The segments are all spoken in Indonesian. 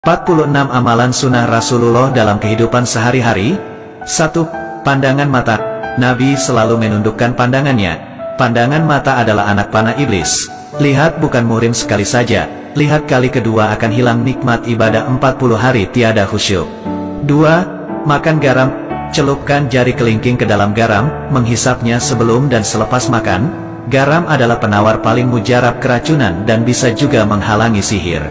46 Amalan Sunnah Rasulullah dalam kehidupan sehari-hari. 1. Pandangan mata. Nabi selalu menundukkan pandangannya. Pandangan mata adalah anak panah iblis. Lihat bukan murim sekali saja, lihat kali kedua akan hilang nikmat ibadah 40 hari tiada khusyuk. 2. Makan garam. Celupkan jari kelingking ke dalam garam, menghisapnya sebelum dan selepas makan. Garam adalah penawar paling mujarab keracunan dan bisa juga menghalangi sihir.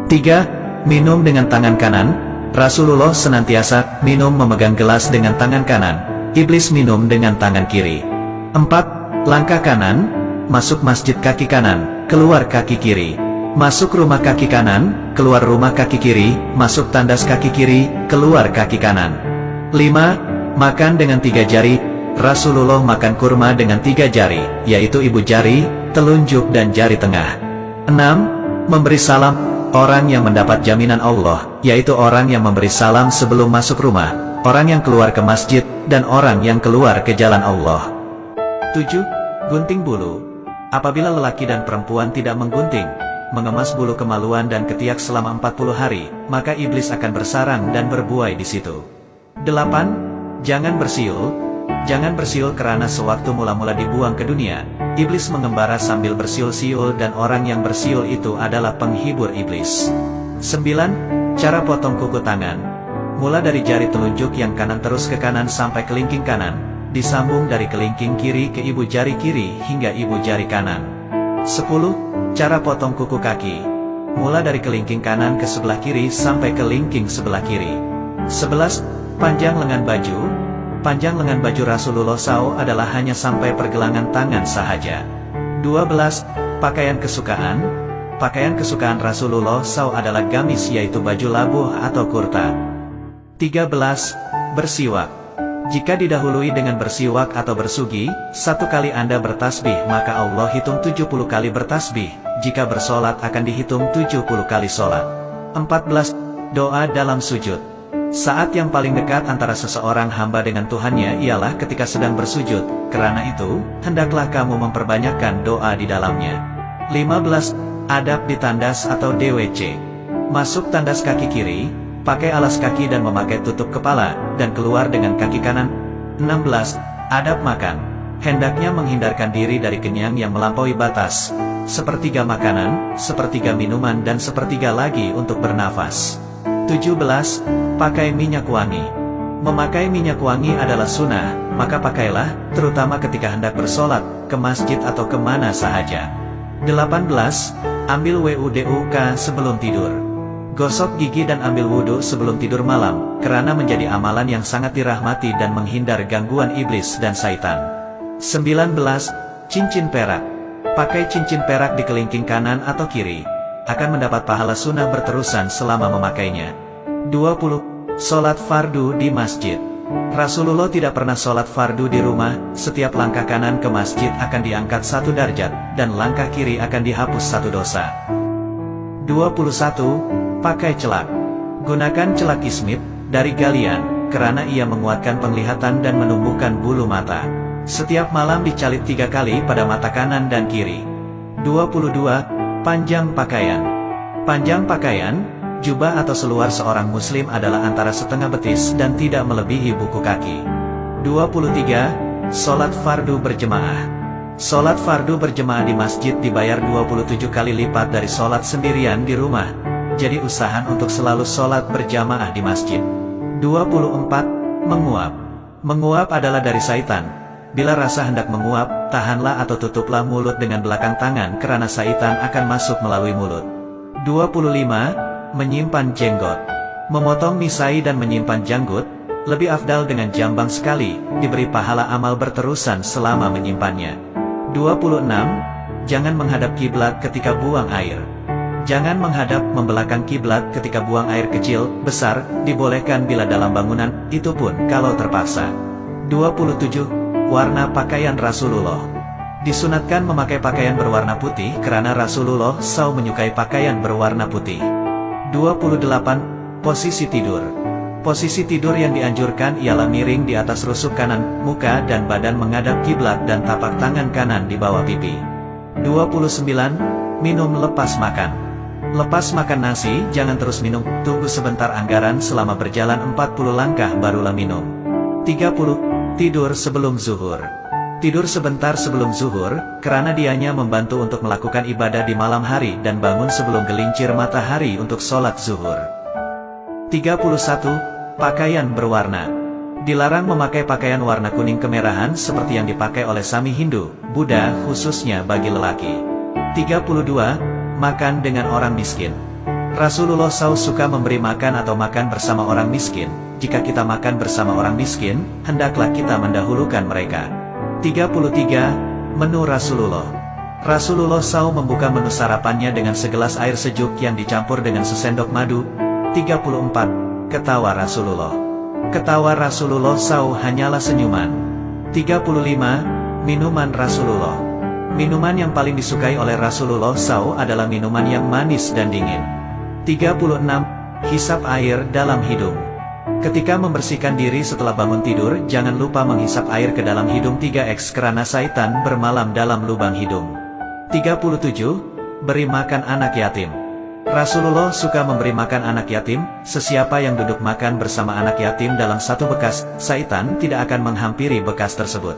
3. Minum dengan tangan kanan. Rasulullah senantiasa minum memegang gelas dengan tangan kanan. Iblis minum dengan tangan kiri. 4. Langkah kanan. Masuk masjid kaki kanan, keluar kaki kiri. Masuk rumah kaki kanan, keluar rumah kaki kiri. Masuk tandas kaki kiri, keluar kaki kanan. 5. Makan dengan 3 jari. Rasulullah makan kurma dengan 3 jari, yaitu ibu jari, telunjuk dan jari tengah. 6. Memberi salam. Orang yang mendapat jaminan Allah, yaitu orang yang memberi salam sebelum masuk rumah, orang yang keluar ke masjid, dan orang yang keluar ke jalan Allah. 7. Gunting bulu. Apabila lelaki dan perempuan tidak menggunting, mengemas bulu kemaluan dan ketiak selama 40 hari, maka iblis akan bersarang dan berbuai di situ. 8. Jangan bersiul. Jangan bersiul karena sewaktu mula-mula dibuang ke dunia, iblis mengembara sambil bersiul-siul dan orang yang bersiul itu adalah penghibur iblis. 9. Cara potong kuku tangan. Mula dari jari telunjuk yang kanan terus ke kanan sampai kelingking kanan, disambung dari kelingking kiri ke ibu jari kiri hingga ibu jari kanan. 10. Cara potong kuku kaki. Mula dari kelingking kanan ke sebelah kiri sampai kelingking sebelah kiri. 11. Panjang lengan baju. Panjang lengan baju Rasulullah SAW adalah hanya sampai pergelangan tangan sahaja. 12. Pakaian kesukaan. Pakaian kesukaan Rasulullah SAW adalah gamis, yaitu baju labuh atau kurta. 13. Bersiwak. Jika didahului dengan bersiwak atau bersugi, 1 kali Anda bertasbih maka Allah hitung 70 kali bertasbih. Jika bersolat akan dihitung 70 kali solat. 14. Doa dalam sujud. Saat yang paling dekat antara seseorang hamba dengan Tuhannya ialah ketika sedang bersujud. Karena itu, hendaklah kamu memperbanyakkan doa di dalamnya. 15. Adab di tandas atau DWC. Masuk tandas kaki kiri, pakai alas kaki dan memakai tutup kepala, dan keluar dengan kaki kanan. 16. Adab makan. Hendaknya menghindarkan diri dari kenyang yang melampaui batas. 1/3 makanan, 1/3 minuman dan 1/3 lagi untuk bernafas. 17. Pakai minyak wangi. Memakai minyak wangi adalah sunnah, maka pakailah, terutama ketika hendak bersolat, ke masjid atau kemana sahaja. 18. Ambil WUDUK sebelum tidur. Gosok gigi dan ambil wudhu sebelum tidur malam, karena menjadi amalan yang sangat dirahmati dan menghindar gangguan iblis dan syaitan. 19. Cincin perak. Pakai cincin perak di kelingking kanan atau kiri, akan mendapat pahala sunnah berterusan selama memakainya. 20. Sholat fardu di masjid. Rasulullah tidak pernah sholat fardu di rumah. Setiap langkah kanan ke masjid akan diangkat 1 darjat, dan langkah kiri akan dihapus 1 dosa. 21. Pakai celak. Gunakan celak kismit dari galian, karena ia menguatkan penglihatan dan menumbuhkan bulu mata. Setiap malam dicalit 3 kali pada mata kanan dan kiri. 22. Panjang pakaian. Panjang pakaian, jubah atau seluar seorang muslim adalah antara setengah betis dan tidak melebihi buku kaki. 23. Sholat fardu berjemaah. Sholat fardu berjemaah di masjid dibayar 27 kali lipat dari sholat sendirian di rumah. Jadi usahakan untuk selalu sholat berjamaah di masjid. 24. Menguap. Menguap adalah dari syaitan. Bila rasa hendak menguap, tahanlah atau tutuplah mulut dengan belakang tangan karena syaitan akan masuk melalui mulut. 25. Menyimpan jenggot. Memotong misai dan menyimpan janggut, lebih afdal dengan jambang sekali, diberi pahala amal berterusan selama menyimpannya. 26. Jangan menghadap kiblat ketika buang air. Jangan menghadap membelakang kiblat ketika buang air kecil, besar, dibolehkan bila dalam bangunan, itu pun kalau terpaksa. 27. Warna pakaian Rasulullah. Disunatkan memakai pakaian berwarna putih karena Rasulullah SAW menyukai pakaian berwarna putih. 28. Posisi tidur. Posisi tidur yang dianjurkan ialah miring di atas rusuk kanan, muka dan badan menghadap kiblat dan tapak tangan kanan di bawah pipi. 29. Minum lepas makan. Lepas makan nasi, jangan terus minum, tunggu sebentar anggaran selama berjalan 40 langkah barulah minum. 30. Tidur sebelum zuhur. Tidur sebentar sebelum zuhur, karena dianya membantu untuk melakukan ibadah di malam hari dan bangun sebelum gelincir matahari untuk sholat zuhur. 31. Pakaian berwarna. Dilarang memakai pakaian warna kuning kemerahan seperti yang dipakai oleh Sami Hindu, Buddha khususnya bagi lelaki. 32. Makan dengan orang miskin. Rasulullah SAW suka memberi makan atau makan bersama orang miskin. Jika kita makan bersama orang miskin, hendaklah kita mendahulukan mereka. 33. Menu Rasulullah. Rasulullah SAW membuka menu sarapannya dengan segelas air sejuk yang dicampur dengan sesendok madu. 34. Ketawa Rasulullah. Ketawa Rasulullah SAW hanyalah senyuman. 35. Minuman Rasulullah. Minuman yang paling disukai oleh Rasulullah SAW adalah minuman yang manis dan dingin. 36. Hisap air dalam hidung. Ketika membersihkan diri setelah bangun tidur, jangan lupa menghisap air ke dalam hidung 3x karena syaitan bermalam dalam lubang hidung. 37. Beri makan anak yatim. Rasulullah suka memberi makan anak yatim. Sesiapa yang duduk makan bersama anak yatim dalam satu bekas, syaitan tidak akan menghampiri bekas tersebut.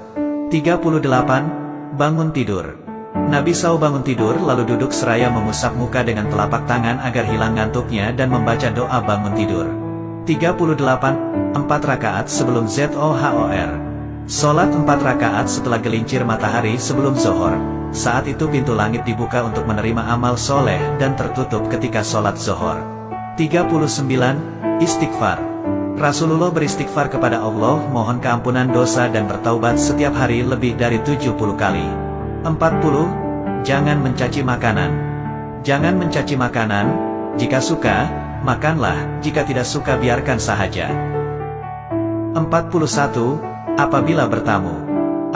38. Bangun tidur. Nabi SAW bangun tidur lalu duduk seraya mengusap muka dengan telapak tangan agar hilang ngantuknya dan membaca doa bangun tidur. 38. 4 rakaat sebelum zuhur. Sholat 4 rakaat setelah gelincir matahari sebelum zuhur. Saat itu pintu langit dibuka untuk menerima amal soleh dan tertutup ketika sholat zuhur. 39. Istighfar. Rasulullah beristighfar kepada Allah, mohon keampunan dosa dan bertaubat setiap hari lebih dari 70 kali. 40. Jangan mencaci makanan. Jangan mencaci makanan. Jika suka, makanlah. Jika tidak suka, biarkan sahaja. 41. Apabila bertamu.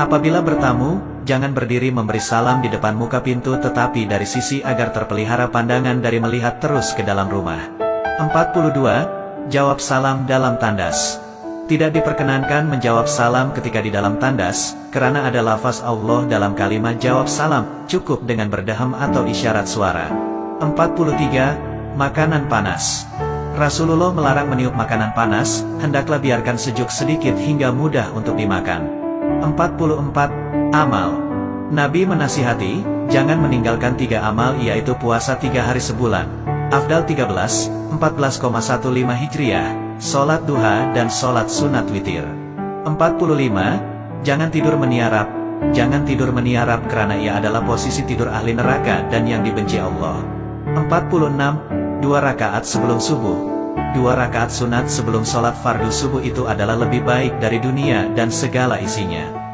Apabila bertamu, jangan berdiri memberi salam di depan muka pintu tetapi dari sisi agar terpelihara pandangan dari melihat terus ke dalam rumah. 42. Jawab salam dalam tandas. Tidak diperkenankan menjawab salam ketika di dalam tandas, karena ada lafaz Allah dalam kalimat jawab salam, cukup dengan berdehem atau isyarat suara. 43. Makanan panas. Rasulullah melarang meniup makanan panas, hendaklah biarkan sejuk sedikit hingga mudah untuk dimakan. 44. Amal. Nabi menasihati, jangan meninggalkan 3 amal yaitu puasa 3 hari sebulan. Afdal 13, 14,15 Hijriah, sholat duha dan sholat sunat witir. 45. Jangan tidur meniarap. Jangan tidur meniarap karena ia adalah posisi tidur ahli neraka dan yang dibenci Allah. 46. 2 rakaat sebelum subuh. 2 rakaat sunat sebelum sholat fardu subuh itu adalah lebih baik dari dunia dan segala isinya.